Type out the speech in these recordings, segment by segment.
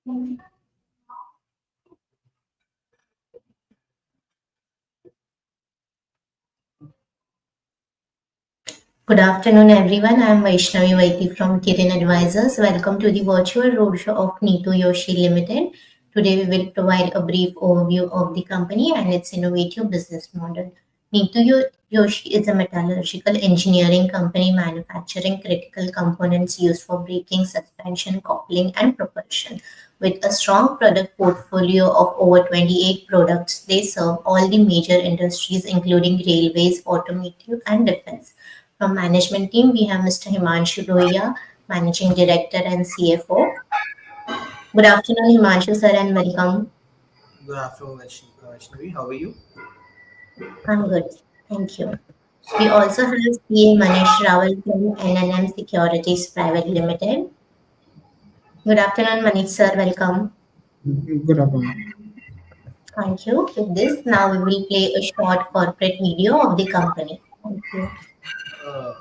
Good afternoon, everyone. I am Vaishnavi Vaiti from Kirin Advisors. Welcome to the virtual roadshow of Neetu Yoshi Limited. Today, we will provide a brief overview of the company and its innovative business model. Yoshi is a metallurgical engineering company manufacturing critical components used for braking, suspension, coupling, and propulsion. With a strong product portfolio of over 28 products, they serve all the major industries, including railways, automotive, and defense. From management team, we have Mr. Himanshu Roya, Managing Director and CFO. Good afternoon, Himanshu sir, and welcome. Good afternoon, Vaishnavi. How are you? I'm good. Thank you. We also have CA Manish Rawal from NNM Securities Private Limited. Good afternoon, Manish sir. Welcome. Good afternoon. Thank you. With this, now we will play a short corporate video of the company. Thank you. Uh,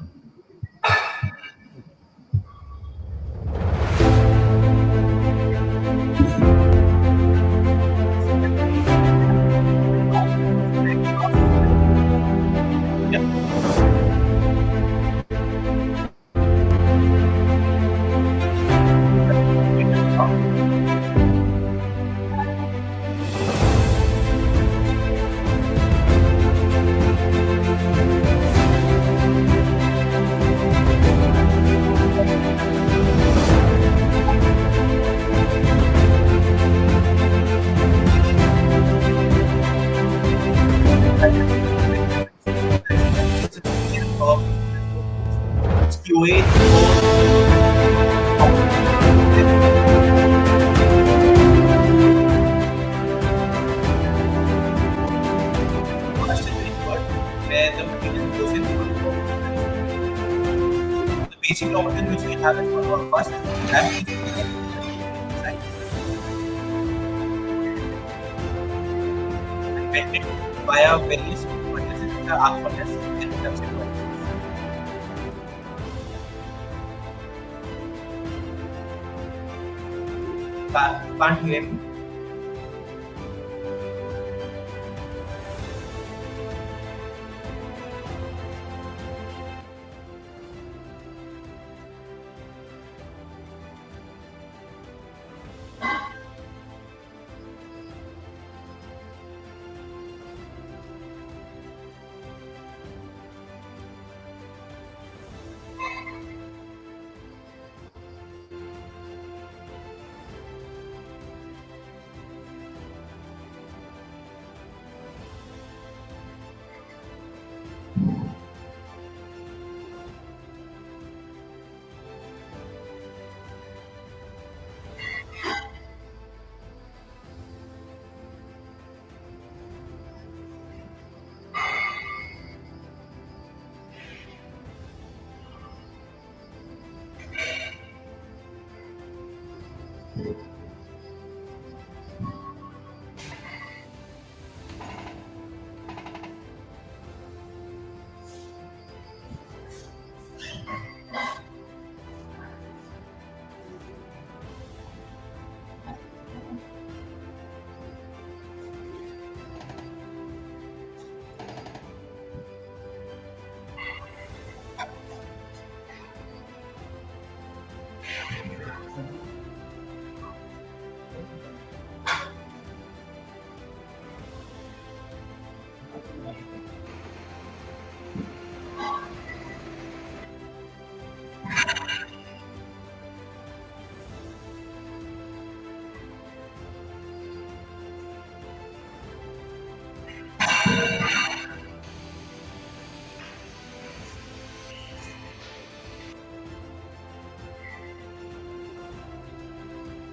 QA. Where the material goes in the basic raw material which we have is for our first that is invented via various furnaces which are arc furnaces and induction furnaces. Can't hear me.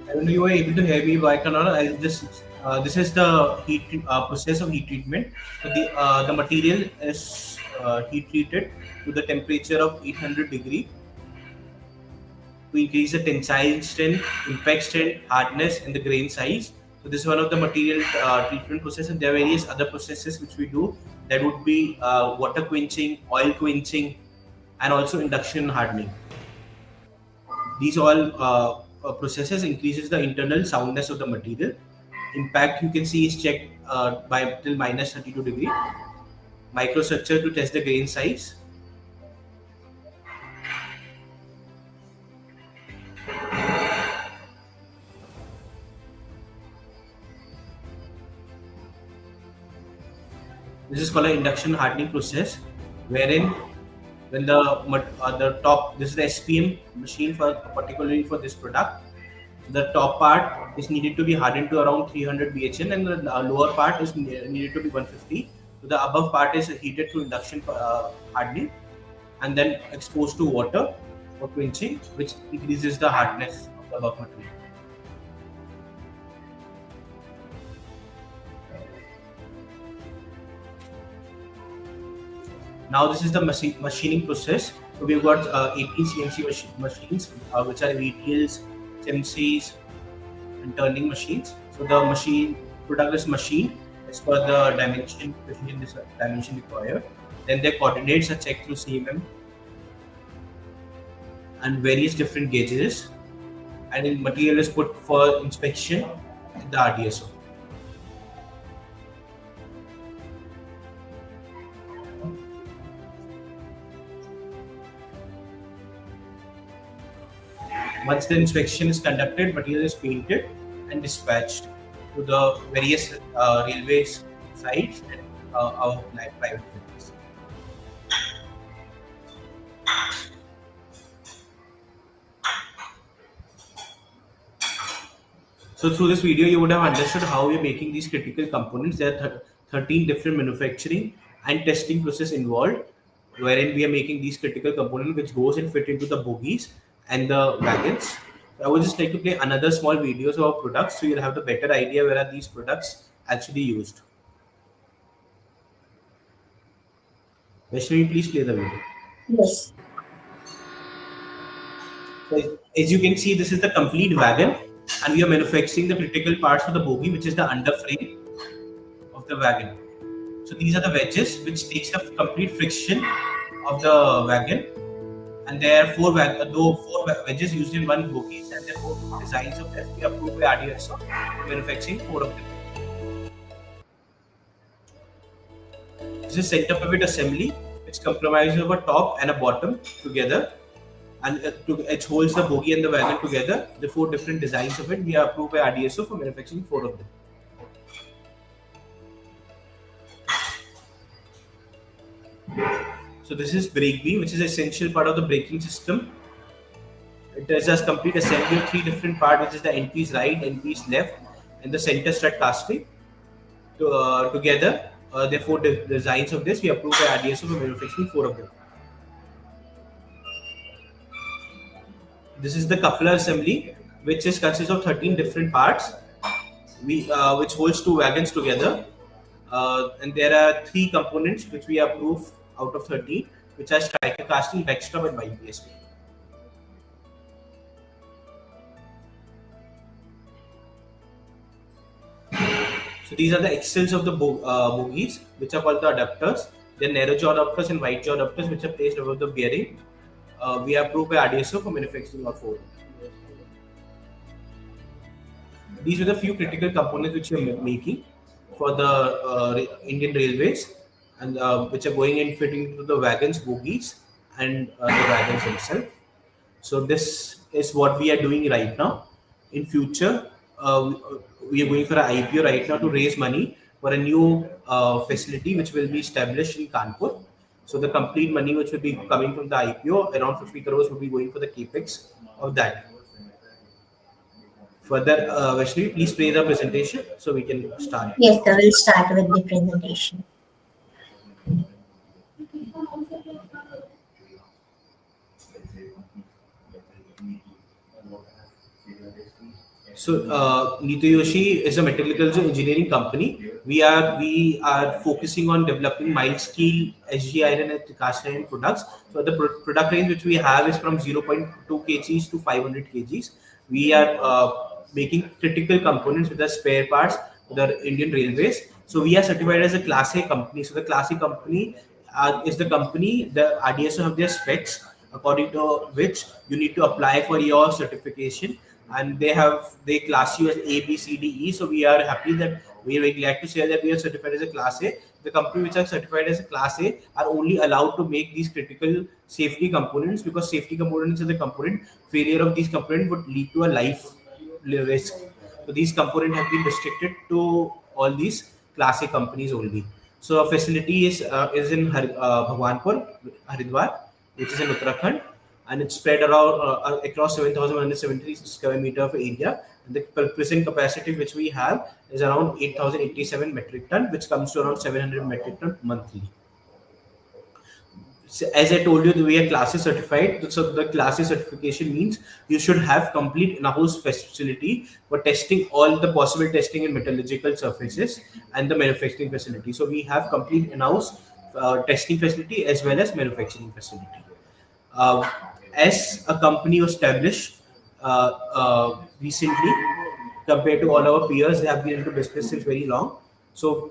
I don't know you were able to hear me, but I cannot. This is the process of heat treatment. So the material is heat treated to the temperature of 800 degree to increase the tensile strength, impact strength, hardness, and the grain size. So this is one of the material treatment processes. There are various other processes which we do. That would be water quenching, oil quenching, and also induction hardening. These all processes increases the internal soundness of the material. Impact you can see is checked by till minus 32 degree. Microstructure to test the grain size. This is called an induction hardening process, wherein when the top, this is the SPM machine for particularly for this product. So the top part is needed to be hardened to around 300 bhn, and the lower part is needed to be 150. So the above part is heated through induction hardening, and then exposed to water for quenching, which increases the hardness of the above material. Now this is the machining process. So we've got 18 CNC machines, which are VTLs, CNCs, and turning machines. So the machine product is machined as per the dimension required. Then their coordinates are checked through CMM and various different gauges, and then material is put for inspection in the RDSO. Once the inspection is conducted, material is painted and dispatched to the various railways sites and our private business. So through this video, you would have understood how we are making these critical components. There are 13 different manufacturing and testing process involved, wherein we are making these critical components which goes and fit into the bogies and the wagons. I would just like to play another small videos of our products so you'll have the better idea where are these products actually used. Vaishnavi, please play the video. Yes. So as you can see, this is the complete wagon, and we are manufacturing the critical parts for the bogie, which is the underframe of the wagon. So these are the wedges which takes the complete friction of the wagon, and there are four wedges used in one bogie, and there are four designs of them. We approved by RDSO, manufacturing four of them. This is center pivot assembly, which comprises of a top and a bottom together, and it holds the bogie and the wagon together. The four different designs of it, we are approved by RDSO for manufacturing four of them. So this is brake beam, which is an essential part of the braking system. It does a complete assembly of three different parts, which is the end piece right, end piece left, and the center strut casting. Together, there are four designs of this. We approved by RDSO for manufacturing four of them. This is the coupler assembly, which consists of 13 different parts, which holds two wagons together. And there are three components which we approve out of 13, which are striker casting, backstop, and YPSP. So these are the axles of the bogies, which are called the adapters. They're narrow jaw adapters and wide jaw adapters, which are placed above the bearing. We are approved by RDSO for manufacturing of four. These are the few critical components which we are making for the Indian Railways, and which are going and fitting into the wagons, bogies, and the wagons themselves. So this is what we are doing right now. In future, we are going for an IPO right now to raise money for a new facility which will be established in Kanpur. So the complete money which will be coming from the IPO, around 50 crores, will be going for the capex of that. Further, Vaishnavi, please play the presentation so we can start. Yes, I will start with the presentation. So, Neetu Yoshi is a metallurgical engineering company. We are focusing on developing mild steel, SG iron, and cast iron products. So the product range which we have is from 0.2 kgs to 500 kgs. We are making critical components with the spare parts for the Indian Railways. So we are certified as a Class A company. So the Class A company is the company, the RDSO have their specs according to which you need to apply for your certification. and they class you as A, B, C, D, E. So we are happy that we are very glad to say that we are certified as a Class A. The company which are certified as a Class A are only allowed to make these critical safety components, because safety components are the component failure of these components would lead to a life risk. So these components have been restricted to all these Class A companies only. So our facility is in Bhagwanpur, Haridwar, which is in Uttarakhand, and it's spread around across 7,170 square meter of area. And the present capacity which we have is around 8,087 metric ton, which comes to around 700 metric ton monthly. So as I told you, we are classes certified. So the classes certification means you should have complete in-house facility for testing all the possible testing in metallurgical surfaces and the manufacturing facility. So we have complete in-house testing facility as well as manufacturing facility. Uh, as a company established recently, compared to all our peers, they have been into business since very long. So,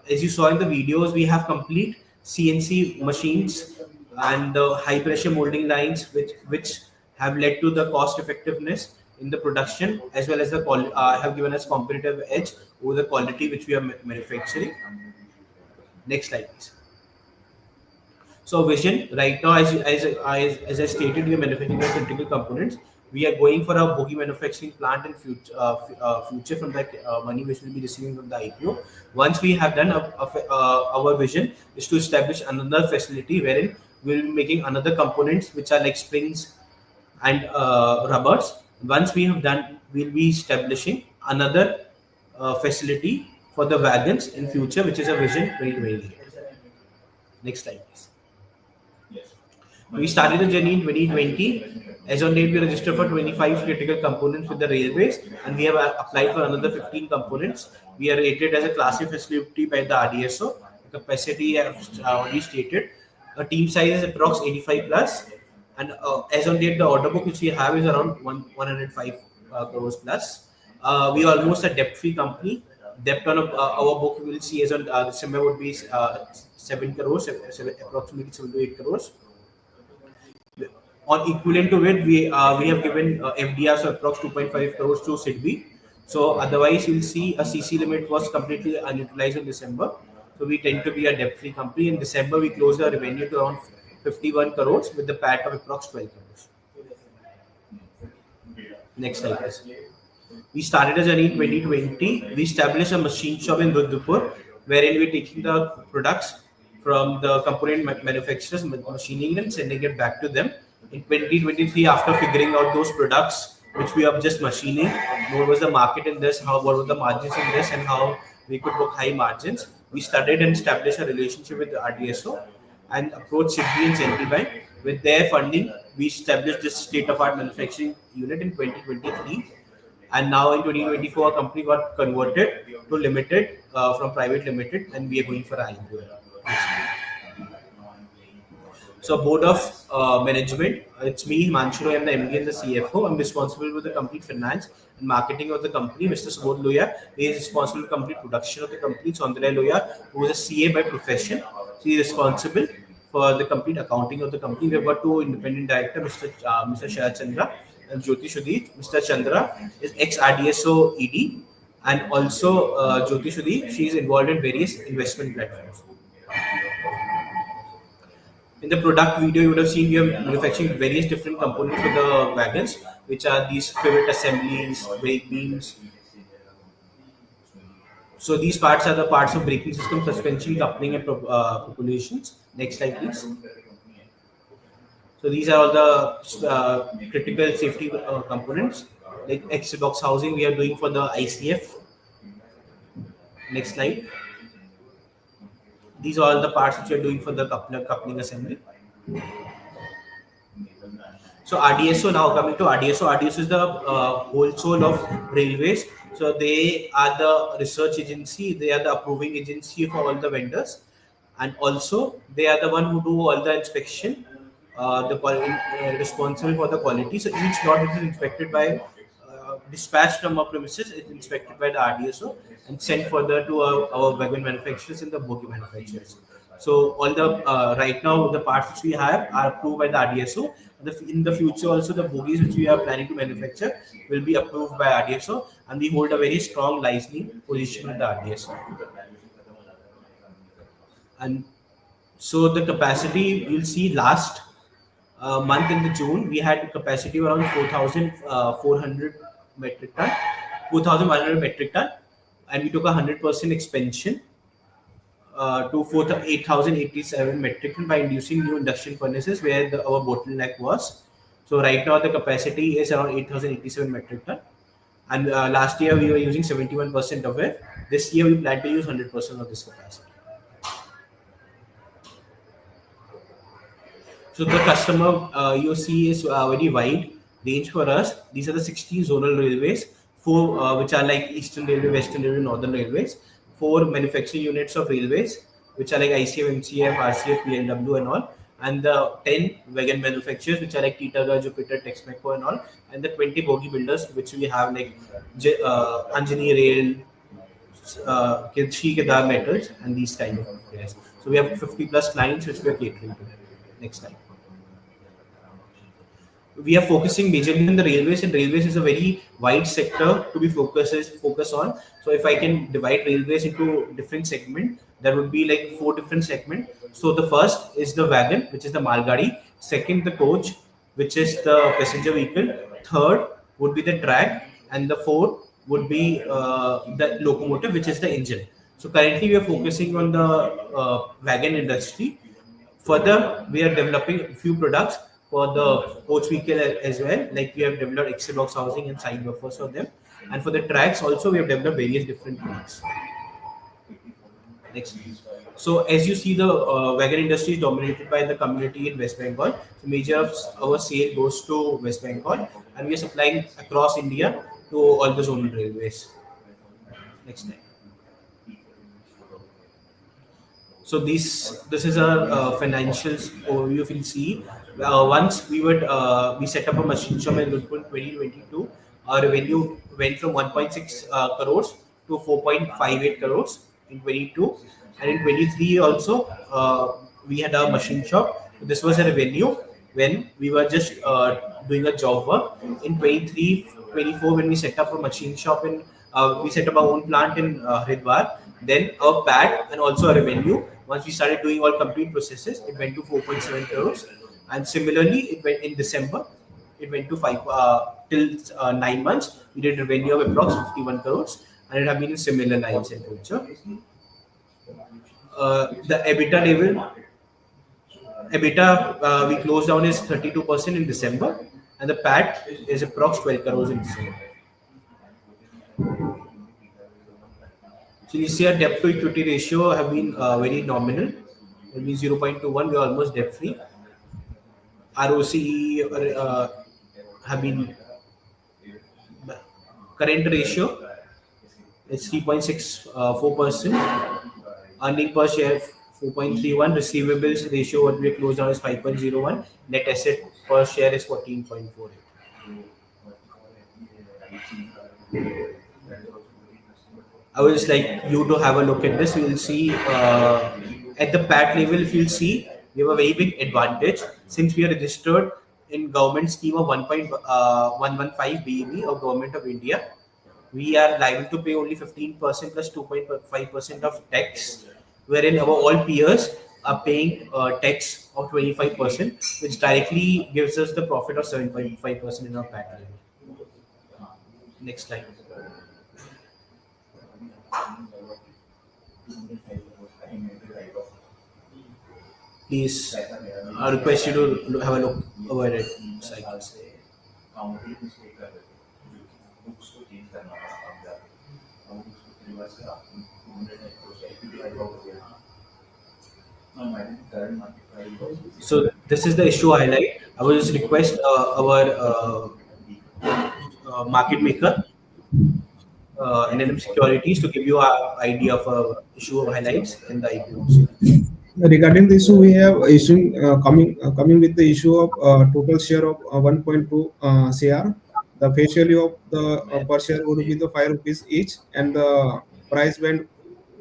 as you saw in the videos, we have complete CNC machines and the high pressure molding lines, which have led to the cost effectiveness in the production, as well as the have given us competitive edge over the quality which we are manufacturing. Next slide, please. So vision right now, as I stated, we are manufacturing the critical components. We are going for a bogie manufacturing plant in future from that money which we'll be receiving from the IPO. Once we have done our vision is to establish another facility wherein we'll be making another components which are like springs and rubbers. Once we have done, we'll be establishing another facility for the wagons in future, which is a vision 2028. Next slide, please. We started the journey in 2020. As on date, we registered for 25 critical components with the railways, and we have applied for another 15 components. We are rated as a Class A facility by the RDSO. The capacity I have already stated. A team size is approx 85 plus, and as on date, the order book which we have is around 105 crores plus. We are almost a debt-free company. Debt on our book, we will see as on December would be 7 crores, approximately 7 to 8 crores. On equivalent to it, we have given FDRs of approx 2.5 crores to SIDBI. So otherwise, you'll see a CC limit was completely unutilized in December. So we tend to be a debt-free company. In December, we closed our revenue to around 51 crores with the PAT of approx 12 crores. Next slide, please. We started a journey in 2020. We established a machine shop in Rudhipur, wherein we're taking the products from the component manufacturers, machining and sending it back to them. In 2023, after figuring out those products which we are just machining, what was the market in this, what were the margins in this, and how we could book high margins, we studied and established a relationship with the RDSO and approached Citi and Central Bank. With their funding, we established this state-of-art manufacturing unit in 2023, and now in 2024 our company got converted to limited from private limited, and we are going for IPO. So board of management, it's me, Himanshu Roy, I'm the MD and the CFO. I'm responsible for the complete finance and marketing of the company. Mr. Subodh Loya, he is responsible for complete production of the company. Sondra Loya, who is a CA by profession, she is responsible for the complete accounting of the company. We have got two independent directors, Mr. Sharad Chandra and Jyoti Sudhi. Mr. Chandra is ex-RDSO ED, and also Jyoti Sudhi, she is involved in various investment platforms. In the product video, you would have seen we are manufacturing various different components for the wagons, which are these pivot assemblies, brake beams. So these parts are the parts of braking system, suspension, coupling, and propulsions. Next slide, please. So these are all the critical safety components, like exit box housing we are doing for the ICF. Next slide. These are all the parts which we are doing for the coupling assembly. So RDSO, now coming to RDSO. RDSO is the whole soul of railways. So they are the research agency, they are the approving agency for all the vendors, and also they are the one who do all the inspection, responsible for the quality. So each lot is inspected by dispatched from our premises, is inspected by the RDSO and sent further to our wagon manufacturers and the bogie manufacturers. So all the right now the parts which we have are approved by the RDSO, In the future, also the bogies which we are planning to manufacture will be approved by RDSO, and we hold a very strong licensing position with the RDSO. And so the capacity you'll see last month in the June, we had capacity around 4,400 metric ton, 4,100 metric ton, and we took a 100% expansion to 8,087 metric ton by inducing new induction furnaces where our bottleneck was. So right now the capacity is around 8,087 metric ton, and last year we were using 71% of it. This year we plan to use 100% of this capacity. So the customer you see is very wide range for us. These are the 16 zonal railways, four which are like Eastern Railway, Western Railway, Northern Railways, four manufacturing units of railways, which are like ICF, MCF, RCF, PLW and all, and the 10 wagon manufacturers, which are like Titagarh, Jupiter, Texmaco and all, and the 20 bogie builders, which we have like Anjani Rail, Shri Kedar Metals, and these kind of players. So we have 50 plus clients which we are catering to. Next slide. We are focusing majorly on the railways, and railways is a very wide sector to be focus on. So if I can divide railways into different segment, there would be like four different segment. So the first is the wagon, which is the malgadi. Second, the coach, which is the passenger vehicle. Third would be the track, and the fourth would be the locomotive, which is the engine. So currently we are focusing on the wagon industry. Further, we are developing a few products for the coach vehicle as well. Like we have developed extra box housing and side buffers for them. And for the tracks also, we have developed various different products. Next. So as you see, the wagon industry is dominated by the community in West Bengal. So major of our sale goes to West Bengal, and we are supplying across India to all the zonal railways. Next slide. So this is our financials overview. If you see, once we set up a machine shop in Lutpur 2022, our revenue went from 1.6 crores to 4.58 crores in 22, and in 23 also we had a machine shop. This was a revenue when we were just doing a job work. In 23, 24, when we set up a machine shop in, we set up our own plant in Haridwar, then our PAT and also a revenue. Once we started doing all complete processes, it went to 4.7 crores. And similarly, it went in December, it went to 5 till 9 months. We did revenue of approximately 51 crores, and it have been in similar lines in future. The EBITDA we closed down is 32% in December, and the PAT is approx 12 crores in December. So you see our debt to equity ratio have been very nominal. It means 0.21. We are almost debt free. ROCE have been current ratio is 3.64%. Earning per share 4.31. Receivables ratio what we closed down is 5.01. Net asset per share is 14.48. I would just like you to have a look at this. We will see at the PAT level. If you'll see, we have a very big advantage since we are registered in government scheme of 1.115 BEB of Government of India. We are liable to pay only 15% plus 2.5% of tax, wherein our all peers are paying tax of 25%, which directly gives us the profit of 7.5% in our PAT level. Next slide. Please, I request you to have a look over it. Cycles. So this is the issue highlight. I will just request our market maker, NLM Securities, to give you an idea of issue of highlights in the IPO. Regarding the issue, we have issuing coming with the issue of total share of 1.2 CR. The face value of the per share would be the 5 rupees each, and the price band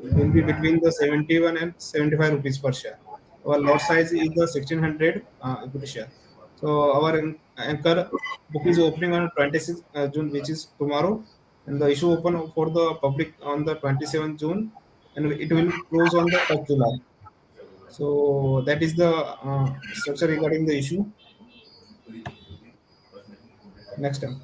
will be between the 71 and 75 rupees per share. Our lot size is the 1600 equity share. So our anchor book is opening on 26th June, which is tomorrow, and the issue open for the public on the 27th June, and it will close on the 1st July. So that is the structure regarding the issue. Next time,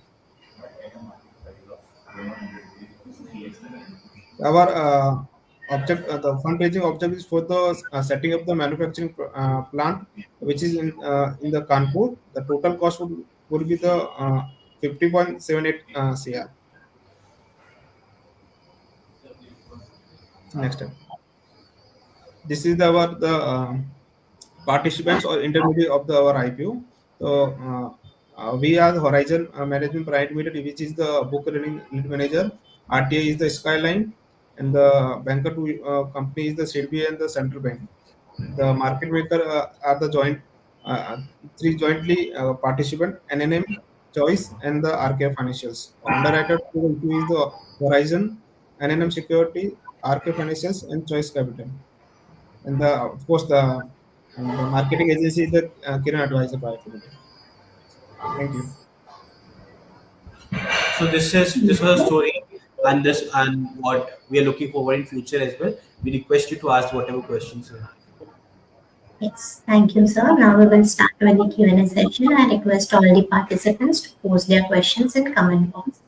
our the fundraising object is for the setting up the manufacturing plant, which is in the Kanpur. The total cost would be the 50.78 CR. Next time, this is the participants or intermediate of our IPO. So we are the Horizon Management Private Limited, which is the book running lead manager. RTA is the Skyline, and the banker to company is the SEBI and the Central Bank. The market maker are the joint uh, three jointly participant: NNM, Choice, and the RK Financials. The underwriter to the issue is the Horizon, NNM Security, RK Financials, and Choice Capital. And of course the marketing agency is the Kiran Advisor Private Limited. Thank you. So this was a story and this and what we are looking forward in future as well. We request you to ask whatever questions you have. Yes, thank you, sir. Now we will start with the Q&A session. I request all the participants to post their questions in comment box.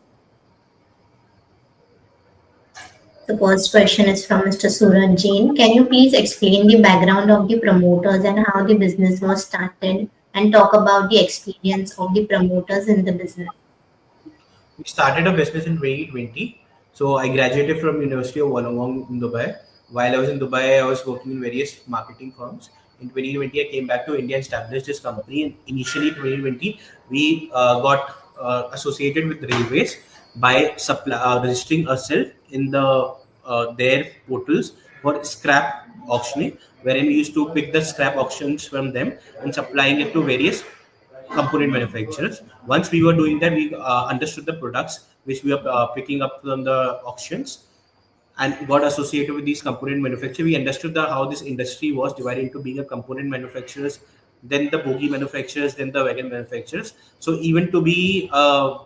The first question is from Mr. Suraj Jain. Can you please explain the background of the promoters and how the business was started and talk about the experience of the promoters in the business? We started a business in 2020. So I graduated from University of Wollongong in Dubai. While I was in Dubai, I was working in various marketing firms. In 2020, I came back to India and established this company. And initially, 2020, we got associated with railways by registering ourselves in their portals for scrap auctioning, wherein we used to pick the scrap auctions from them and supplying it to various component manufacturers. Once we were doing that, we understood the products which we are picking up from the auctions and got associated with these component manufacturers. We understood how this industry was divided into being a component manufacturers, then the bogie manufacturers, then the wagon manufacturers. So even to be a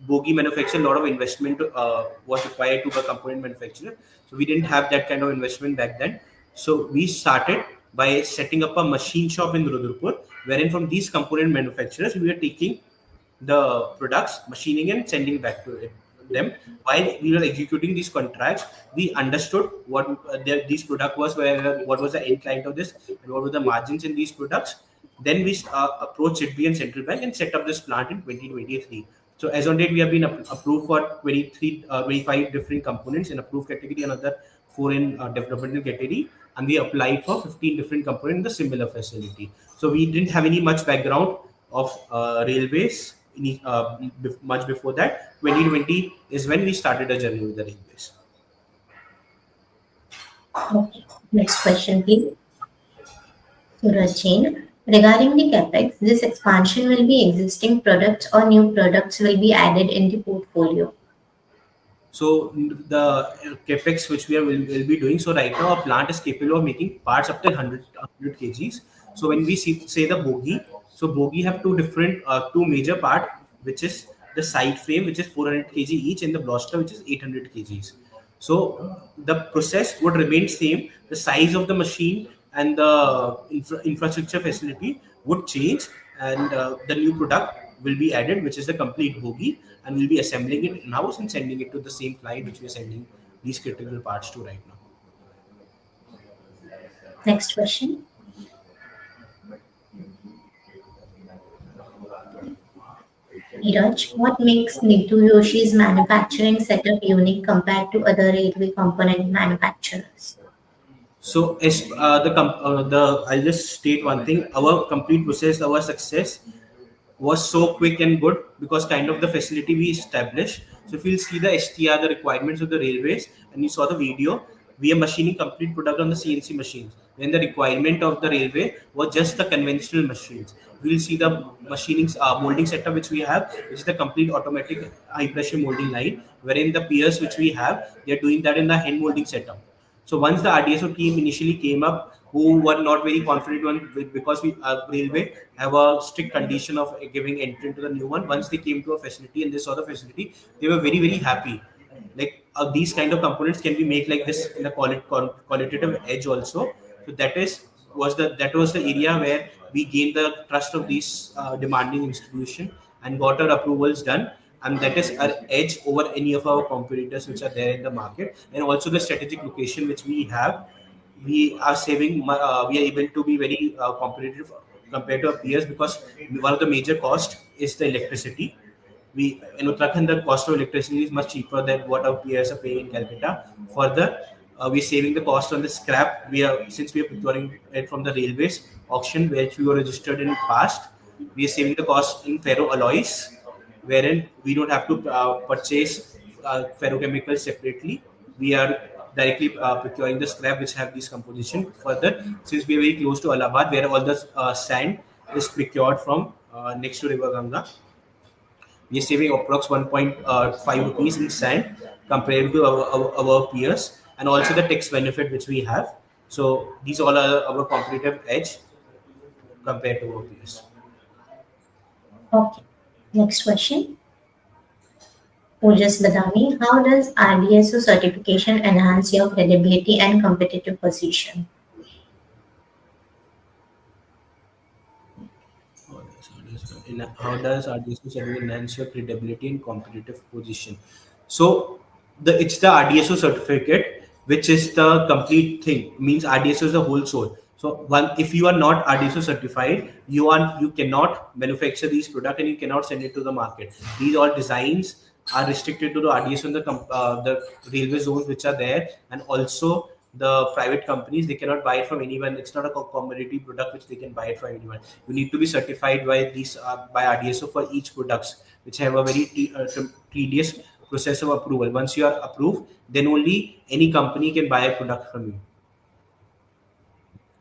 bogie manufacturer, a lot of investment was required to be a component manufacturer. So we didn't have that kind of investment back then. So we started by setting up a machine shop in Rudrapur, wherein from these component manufacturers we were taking the products, machining and sending back to them. While we were executing these contracts, we understood what these product was, what was the end client of this, and what were the margins in these products. Then we approached SIDBI and Central Bank and set up this plant in 2023. So as on date, we have been approved for 25 different components in approved category, another 4 in developmental category, and we applied for 15 different components in the similar facility. So we didn't have any much background of railways much before that. 2020 is when we started a journey with the railways. Okay. Next question, please. Suraj Jain. Regarding the capex, this expansion will be existing products or new products will be added in the portfolio? So the capex which will be doing. So right now our plant is capable of making parts up to 100 kgs. So when we say the bogie, so bogie have two major part, which is the side frame, which is 400 kg each, and the blaster, which is 800 kgs. So the process would remain same. The size of the machine and the infrastructure facility would change, and the new product will be added, which is the complete bogie, and we'll be assembling it in house and sending it to the same client which we are sending these critical parts to right now. Next question. Neeraj, what makes Neetu Yoshi's manufacturing setup unique compared to other railway component manufacturers? So as the I'll just state one thing: our complete process, our success was so quick and good because kind of the facility we established. So if you'll see the STR, the requirements of the railways, and you saw the video, we are machining complete product on the CNC machines. When the requirement of the railway was just the conventional machines, we'll see the machining molding setup which we have, which is the complete automatic high pressure molding line, wherein the peers which we have, they're doing that in the hand molding setup. So once the RDSO team initially came up, who were not very confident because we railway have a strict condition of giving entry to the new one. Once they came to a facility and they saw the facility, they were very happy. Like these kind of components can be made like this in a qualitative edge also. So that was the area where we gained the trust of these demanding institution and got our approvals done, and that is our edge over any of our competitors which are there in the market. And also the strategic location which we have, we are we are able to be very competitive compared to our peers, because one of the major cost is the electricity. We in Uttarakhand, the cost of electricity is much cheaper than what our peers are paying in Calcutta. Further, we're saving the cost on the scrap. Since we are procuring it from the railways auction, which we were registered in past, we are saving the cost in ferro alloys, wherein we don't have to purchase ferrochemicals separately. We are directly procuring the scrap which have this composition. Further, since we are very close to Allahabad, where all the sand is procured from next to River Ganga, we are saving approx 1.5 rupees in sand compared to our peers, and also the tax benefit which we have. So these all are our competitive edge compared to our peers. Okay. Next question. Ojas Badami, how does RDSO certification enhance your credibility and competitive position? How does RDSO certificate enhance your credibility and competitive position? So it's the RDSO certificate which is the complete thing. Means RDSO is the whole soul. So one, if you are not RDSO certified, you cannot manufacture these products and you cannot send it to the market. These all designs are restricted to the RDSO and the railway zones which are there, and also the private companies, they cannot buy it from anyone. It's not a commodity product which they can buy it from anyone. You need to be certified by these by RDSO for each products, which have a very tedious process of approval. Once you are approved, then only any company can buy a product from you.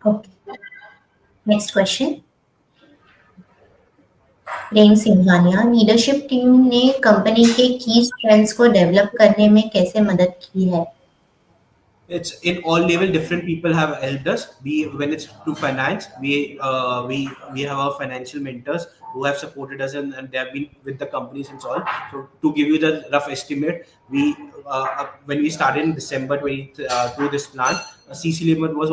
Okay. Next question. Prem Singhania, leadership team ने company के की strengths को develop करने में कैसे मदद की है? It's in all level, different people have helped us. We when it's to finance, we have our financial mentors who have supported us, and they have been with the company since all. So to give you the rough estimate, we when we started in December 20 this plant, CC limit was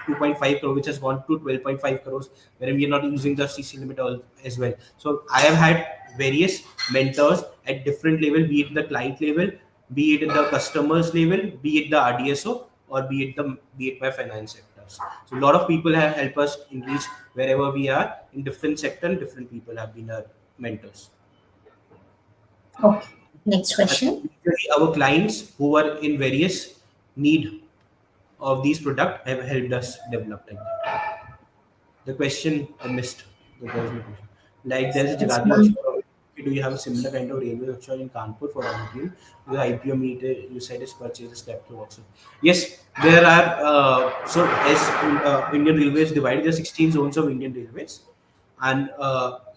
2.5 crore, which has gone to 12.5 crores, where we are not using the CC limit as well. So I have had various mentors at different level, be it the client level, be it the customers level, be it the RDSO, or be it my finance sectors. So a lot of people have helped us in reach wherever we are in different sector, and different people have been our mentors. Okay. Next And question. usually our clients who are in various need of these product have helped us develop like that. The question I missed. There was no question. Like there is a It's Jagadi workshop. Do you have a similar kind of railway workshop in Kanpur for raw material? The IPO meet you said is purchase capital workshop. Yes, there are. So as Indian Railways divided, there are 16 zones of Indian Railways, and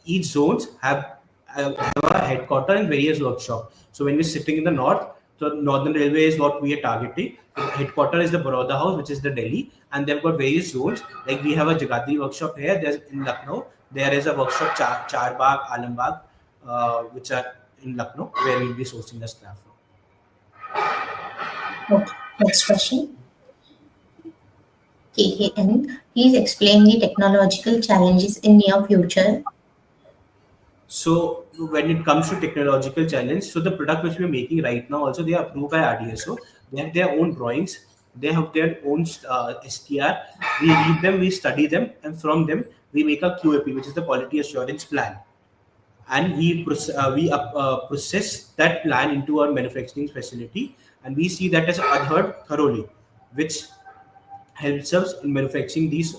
each zones have a headquarter and various workshop. So when we're sitting in the north, so Northern Railway is what we are targeting. So the headquarter is the Baroda House, which is the Delhi, and they've got various zones. Like we have a Jagadri workshop here. There's in Lucknow. There is a workshop Charbagh, Alambagh, which are in Lucknow, where we'll be sourcing the scrap from. okay. Next question. KKN, please explain the technological challenges in near future. So when it comes to technological challenge, so the product which we're making right now also they are approved by RDSO. They have their own drawings. They have their own STR. We read them, we study them, and from them we make a QAP, which is the quality assurance plan, and we process that plan into our manufacturing facility, and we see that as adhered thoroughly, which helps us in manufacturing these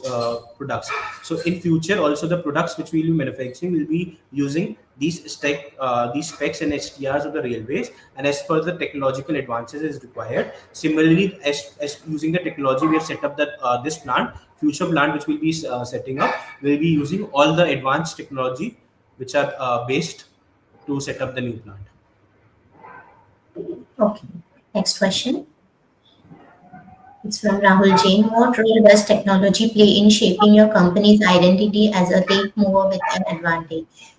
products. So in future also the products which we will be manufacturing will be using these specs and STRs of the railways, and as per the technological advances is required. Similarly, as using the technology we have set up that this plant, future plant which will be setting up will be using all the advanced technology which are based to set up the new plant. Okay. Next question. It's from Rahul Jain. What role does technology play in shaping your company's identity as a tech mover with an advantage?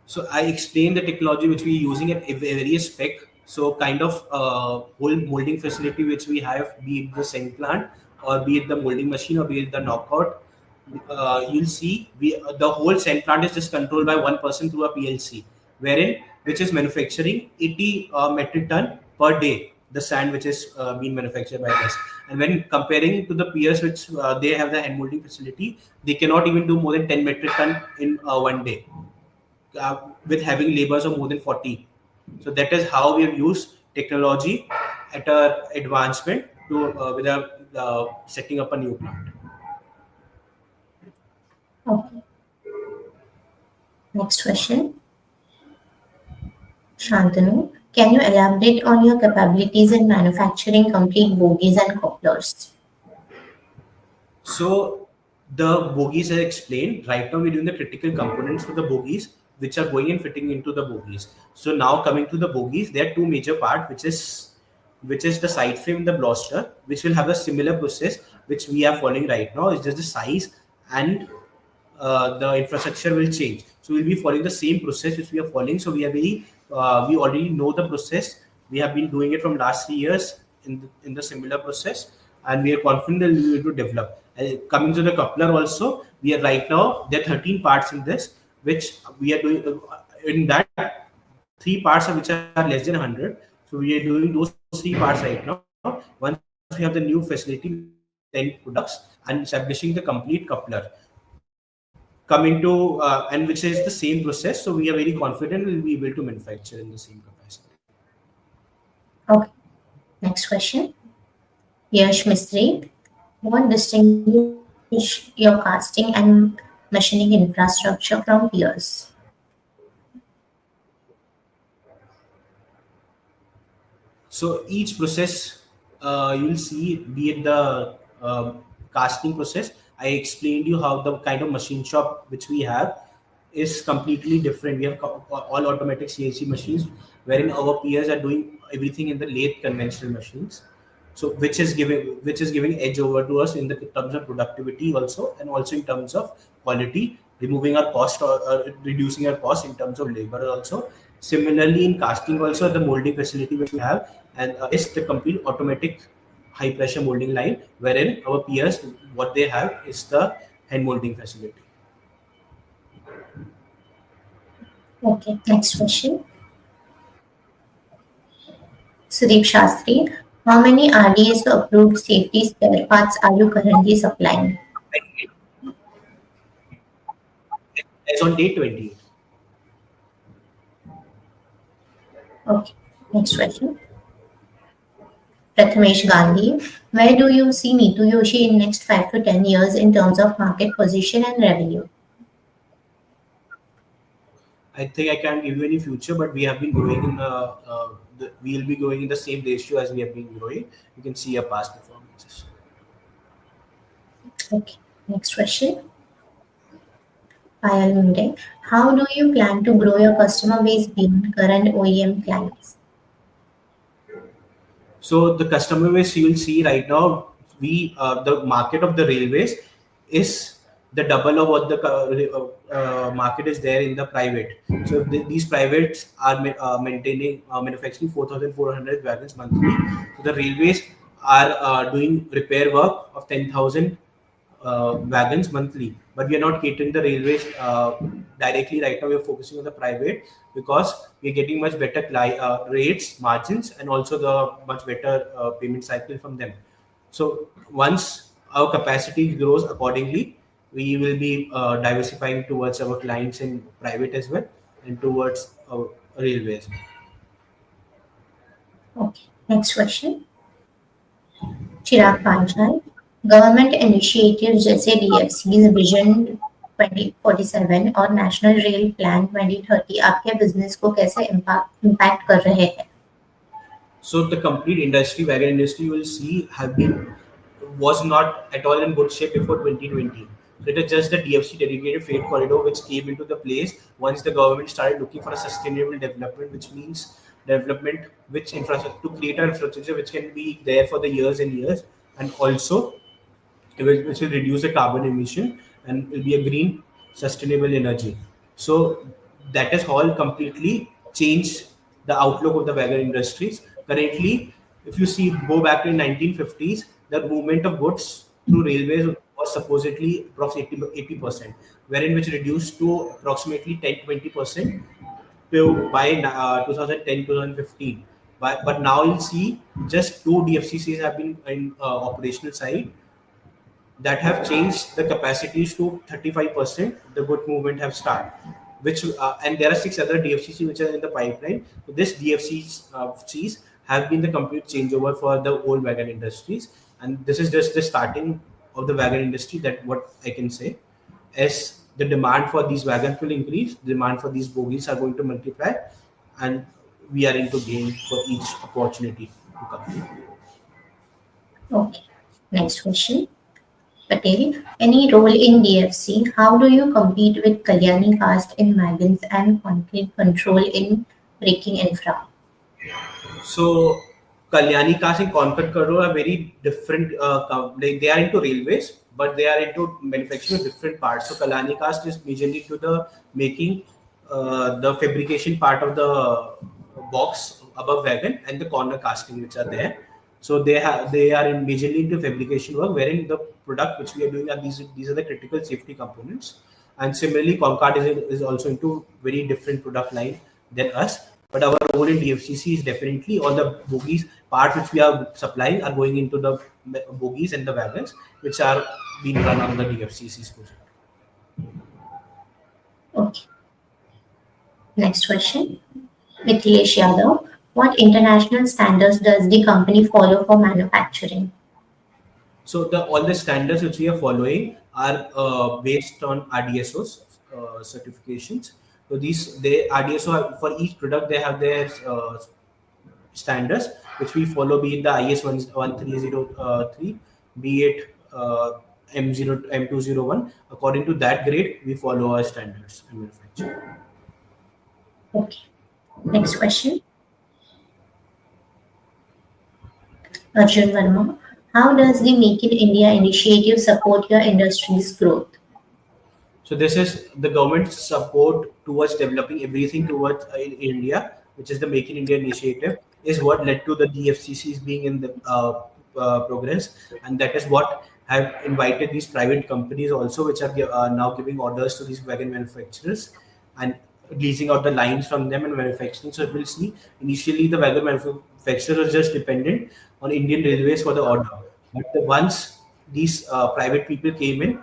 So I explained the technology which we're using at various spec. So kind of whole molding facility which we have, be it the same plant or be it the molding machine or be it the knockout. You'll see the whole cell plant is just controlled by one person through a PLC, wherein which is manufacturing 80 metric ton per day. The sand which is being manufactured by us, and when comparing to the peers which they have the hand molding facility, they cannot even do more than 10 metric ton in one day with having labors of more than 40. So that is how we have used technology at our advancement to with our setting up a new plant. Okay. Next question. Shantanu, can you elaborate on your capabilities in manufacturing complete bogies and couplers? So the bogies I explained. Right now we're doing the critical components for the bogies, which are going and fitting into the bogies. So now coming to the bogies, there are two major parts, which is the side frame, the blaster, which will have a similar process which we are following right now. It's just the size and the infrastructure will change. So we'll be following the same process which we are following. So we already know the process. We have been doing it from last 3 years in the similar process, and we are confident that we will be able to develop. Coming to the coupler also, we are right now there are 13 parts in this, which we are doing in that three parts which are less than 100. So we are doing those three parts right now. Once we have the new facility with 10 products and establishing the complete coupler coming to and which is the same process. So we are very confident we'll be able to manufacture in the same capacity. Okay. Next question. Yash Mistry, what distinguish your casting and machining infrastructure from peers? So each process, you'll see, be it the casting process. I explained you how the kind of machine shop which we have is completely different. We have all automatic CNC machines, wherein our peers are doing everything in the lathe conventional machines. So which is giving edge over to us in the terms of productivity also, and also in terms of quality, removing our cost or reducing our cost in terms of labor also. Similarly, in casting also, the molding facility which we have and is the complete automatic high pressure molding line, wherein our peers what they have is the hand molding facility. Okay. Next question. Sudeep Shastri, how many RDSO approved safety spare parts are you currently supplying? As on day 28. Okay. Next question. Prathamesh Gandhi, where do you see Neetu Yoshi in next 5 to 10 years in terms of market position and revenue? I think I can't give you any future, but we have been growing we'll be growing in the same ratio as we have been growing. You can see our past performances. Okay. Next question. Payal Munde, how do you plan to grow your customer base beyond current OEM clients? So the customer base you will see right now, we the market of the railways is the double of what the market is there in the private. So these privates are maintaining manufacturing 4,400 wagons monthly. So the railways are doing repair work of 10,000 wagons monthly, but we are not catering the railways directly right now. We are focusing on the private because we are getting much better rates, margins, and also the much better payment cycle from them. So once our capacity grows accordingly, we will be diversifying towards our clients in private as well and towards our railway as well. Okay. Next question. Chirag Panchal, government initiatives जैसे DFC's Vision 2047 और national rail plan 2030 आपके business को कैसे impact कर रहे हैं? So the complete industry, wagon industry, you will see have been was not at all in good shape before 2020. So it is just the DFC dedicated freight corridor which came into the place once the government started looking for a sustainable development, which means development, which infrastructure to create an infrastructure which can be there for the years and years, and also which will reduce the carbon emission and will be a green sustainable energy. So that has all completely changed the outlook of the wagon industries. Currently, if you see go back to 1950s, the movement of goods through railways was supposedly approximately 80%, wherein which reduced to approximately 10-20% by 2010 2015. But now you'll see just two DFCCs have been in operational side that have changed the capacities to 35%. The good movement have started, which and there are six other DFCC which are in the pipeline. So this DFCs Cs have been the complete changeover for the old wagon industries, and this is just the starting of the wagon industry. That what I can say. As the demand for these wagons will increase, demand for these bogies are going to multiply, and we are into gain for each opportunity to come. Okay. Next question. Patel, any role in DFC? How do you compete with Kalyani cast in wagons and concrete control in braking infra? So Kalyani Cast and Concord Karo are very different. They are into railways, but they are into manufacturing of different parts. So Kalyani Cast is majorly into the making the fabrication part of the box above wagon and the corner casting which are there. So they are in majorly into fabrication work, wherein the product which we are doing are these are the critical safety components. And similarly, Concord is also into very different product line than us. But our role in DFCC is definitely all the bogies part which we are supplying are going into the bogies and the wagons which are being run on the DFCC's project. Okay. Next question. Mithilesh Yadav, what international standards does the company follow for manufacturing? So the all the standards which we are following are based on RDSO's certifications. So these they RDSO for each product they have their standards which we follow, be it the IS 1303, be it M201. According to that grade, we follow our standards and manufacture. Okay. Next question. Arjun Verma, how does the Make in India initiative support your industry's growth? So this is the government's support towards developing everything towards in India, which is the Make in India initiative, is what led to the DFCCs being in the progress, and that is what have invited these private companies also, which are now giving orders to these wagon manufacturers and leasing out the lines from them and manufacturing. So we'll see initially the wagon manufacturers were just dependent on Indian Railways for the order, but once these private people came in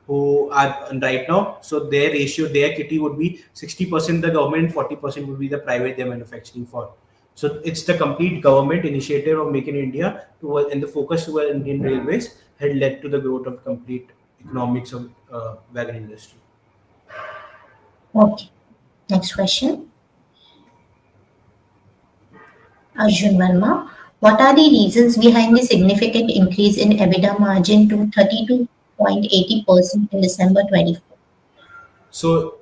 who are right now. So their ratio, their kitty would be 60% the government, 40% would be the private they're manufacturing for. So it's the complete government initiative of Make in India toward, and the focus toward Indian Railways had led to the growth of complete economics of wagon industry. Okay. Next question. Arjun Verma, what are the reasons behind the significant increase in EBITDA margin to 32.80% in December 24? So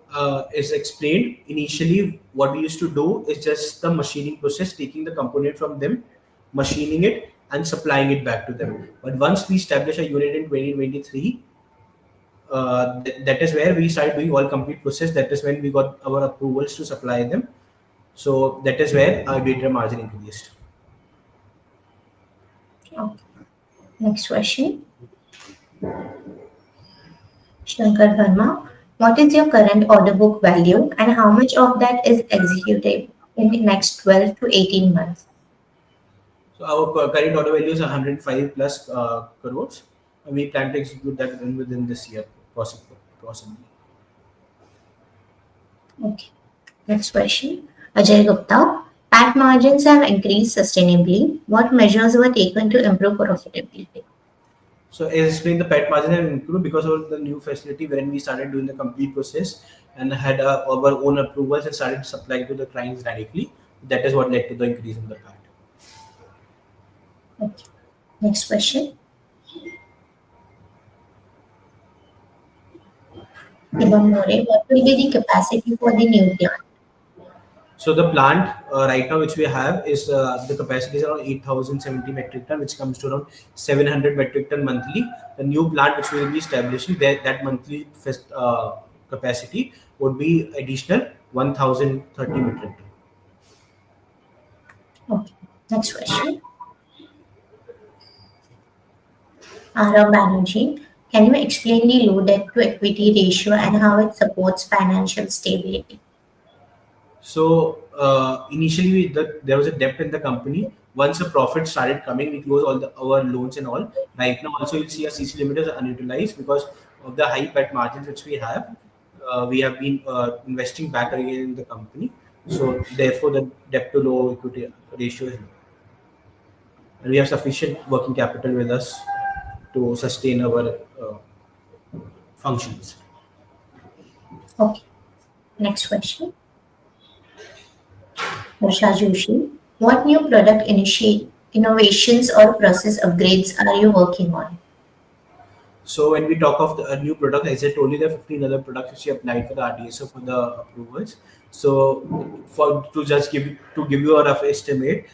as explained initially, what we used to do is just the machining process, taking the component from them, machining it, and supplying it back to them. But once we established a unit in 2023, that is where we started doing all complete process. That is when we got our approvals to supply them. So that is where our EBITDA margin increased. Okay. Next question. Shankar Verma, what is your current order book value and how much of that is executed in the next 12 to 18 months? So our current order value is 105 plus crores, and we plan to execute that within this year, possibly. Okay. Next question. Ajay Gupta, PAT margins have increased sustainably. What measures were taken to improve profitability? So as explained, the PET margin have improved because of the new facility wherein we started doing the complete process and had our own approvals and started supplying to the clients directly. That is what led to the increase in the PAT. Okay. Next question. Shivam More, what will be the capacity for the new plant? So the plant right now which we have is the capacity is around 8,070 metric ton, which comes to around 700 metric ton monthly. The new plant which we will be establishing, that monthly capacity would be additional 1,030 metric ton. Okay. Next question. Arav Banerjee, can you explain the low debt to equity ratio and how it supports financial stability? So initially, there was a debt in the company. Once the profit started coming, we closed our loans and all. Right now, also you'll see our CC limit is unutilized because of the high PAT margins which we have. We have been investing back again in the company. So therefore, the debt to low equity ratio is low, and we have sufficient working capital with us to sustain our functions. Okay. Next question. Harsha Joshi, what new product innovations or process upgrades are you working on? So when we talk of a new product, as I told you, there are 15 other products which we applied for the RDSO for the approvals. So for to give you a rough estimate,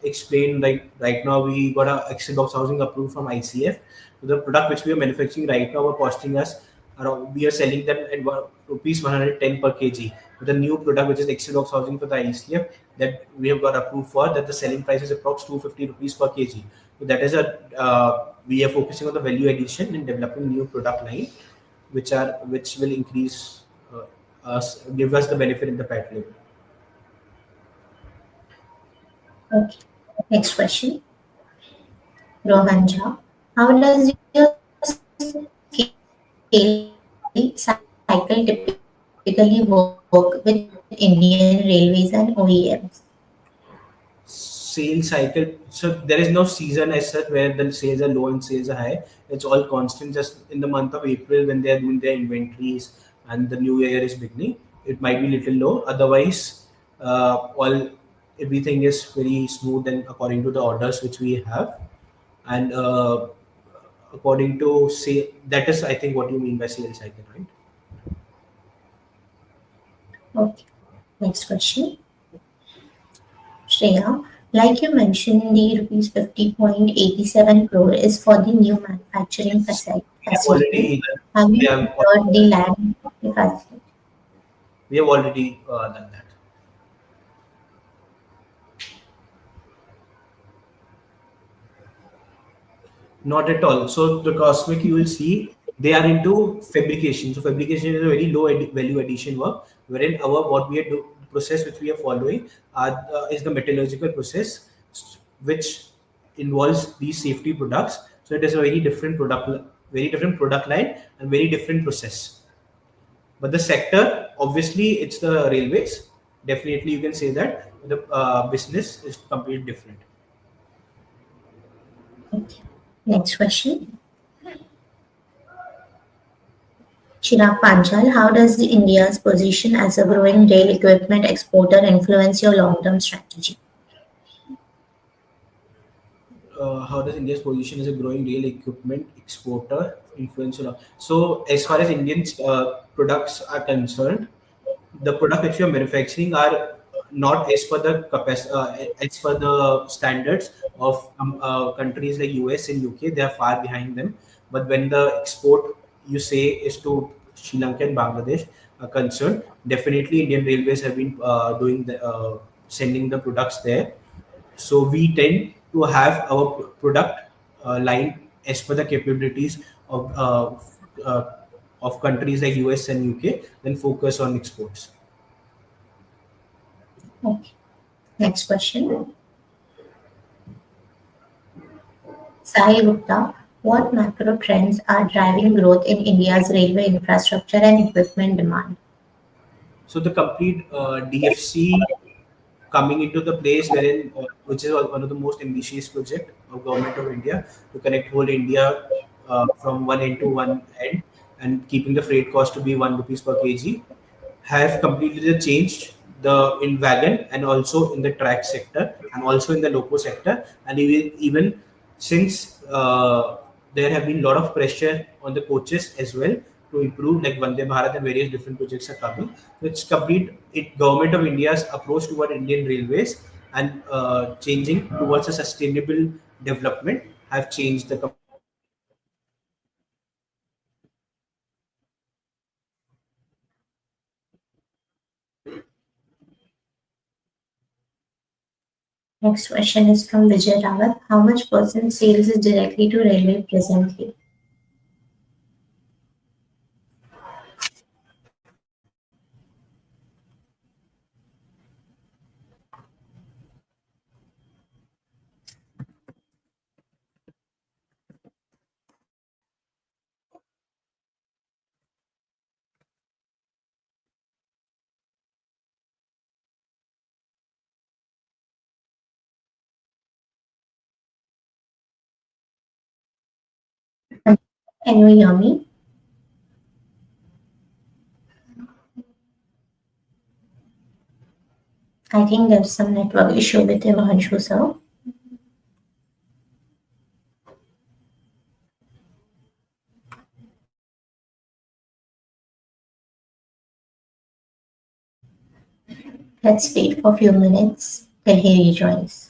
explained like right now we got a Excel box housing approved from ICF. The product which we are manufacturing right now are costing us around, we are selling them at rupees 110 per kg. With the new product which is Excel box housing for the ICF that we have got approved for, that the selling price is approx 250 rupees per kg. So that is a we are focusing on the value addition and developing new product line, which will increase give us the benefit in the PAT level. Okay. Next question. Rohan Jha, how does your scale cycle typically work with Indian Railways and OEMs? Sales cycle, so there is no season as such where the sales are low and sales are high. It's all constant. Just in the month of April when they are doing their inventories and the new year is beginning, it might be little low. Otherwise, all everything is very smooth and according to the orders which we have, and according to say, that is I think what you mean by sales cycle, right? Okay. Next question. Shreya, like you mentioned, the rupees 50.87 crore is for the new manufacturing We have facility. already Have we you have secured the land for the facility? we have already done that. Not at all. So the Cosmic, you will see they are into fabrication. So fabrication is a very low value addition work, wherein our what we are the process which we are following is the metallurgical process, which involves these safety products. So it is a very different product line and very different process. But the sector, obviously, it's the railways. Definitely, you can say that the business is completely different. Okay. Next question. Chirag Panchal, how does the India's position as a growing rail equipment exporter influence your long-term strategy? How does India's position as a growing rail equipment exporter influence? So, as far as Indian products are concerned, the product which we are manufacturing are not as per the as per the standards of countries like US and UK. They are far behind them. But when the export you say is to Sri Lanka and Bangladesh are concerned, definitely Indian Railways have been doing the sending the products there. So we tend to have our product line as per the capabilities of countries like US and UK, then focus on exports. Okay. Next question. Sai Gupta, what macro trends are driving growth in India's railway infrastructure and equipment demand? So the complete DFC coming into the place wherein which is one of the most ambitious project of government of India to connect whole India from one end to one end, and keeping the freight cost to be 1 rupees per kg, have completely changed the in wagon and also in the track sector and also in the loco sector, and even since there have been a lot of pressure on the coaches as well, to improve, like Vande Bharat and various different projects are coming. So it's complete it government of India's approach toward Indian railways and changing towards a sustainable development have changed the complete industry. Next question is from Vijay Rawat. How much percent sales is directly to railway presently? Can you hear me? I think there's some network issue with Himanshu sir. Let's wait for a few minutes till he rejoins.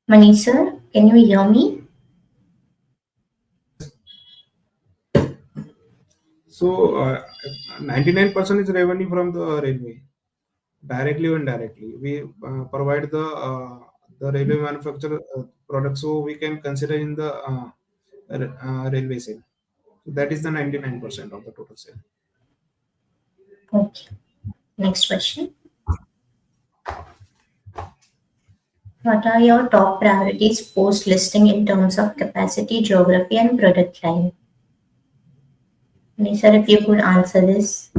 Manish sir, can you hear me? So 99% is revenue from the railway, directly or indirectly. We provide the railway manufacturer products, so we can consider in the railway sale. So that is the 99% of the total sale. Okay. Next question. What are your top priorities post listing in terms of capacity, geography, and product line? Manish sir, if you could answer this.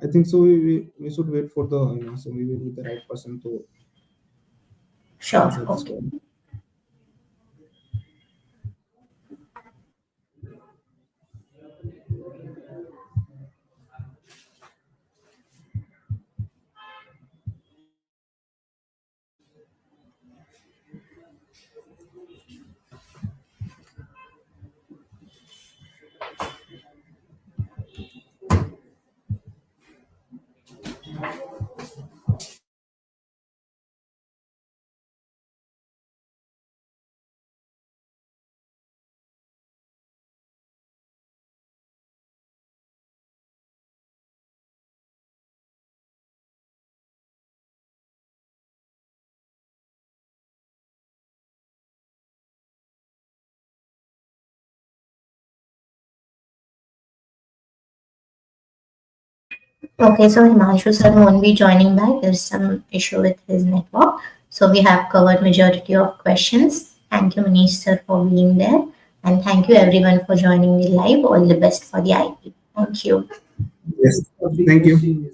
I think so. We should wait for the so we will be the right person to Sure. answer this Okay. one. Okay, so Himanshu sir won't be joining back. There's some issue with his network. So we have covered majority of questions. Thank you, Manish sir, for being there. And thank you everyone for joining me live. All the best for the IP. Thank you. Yes. Thank you.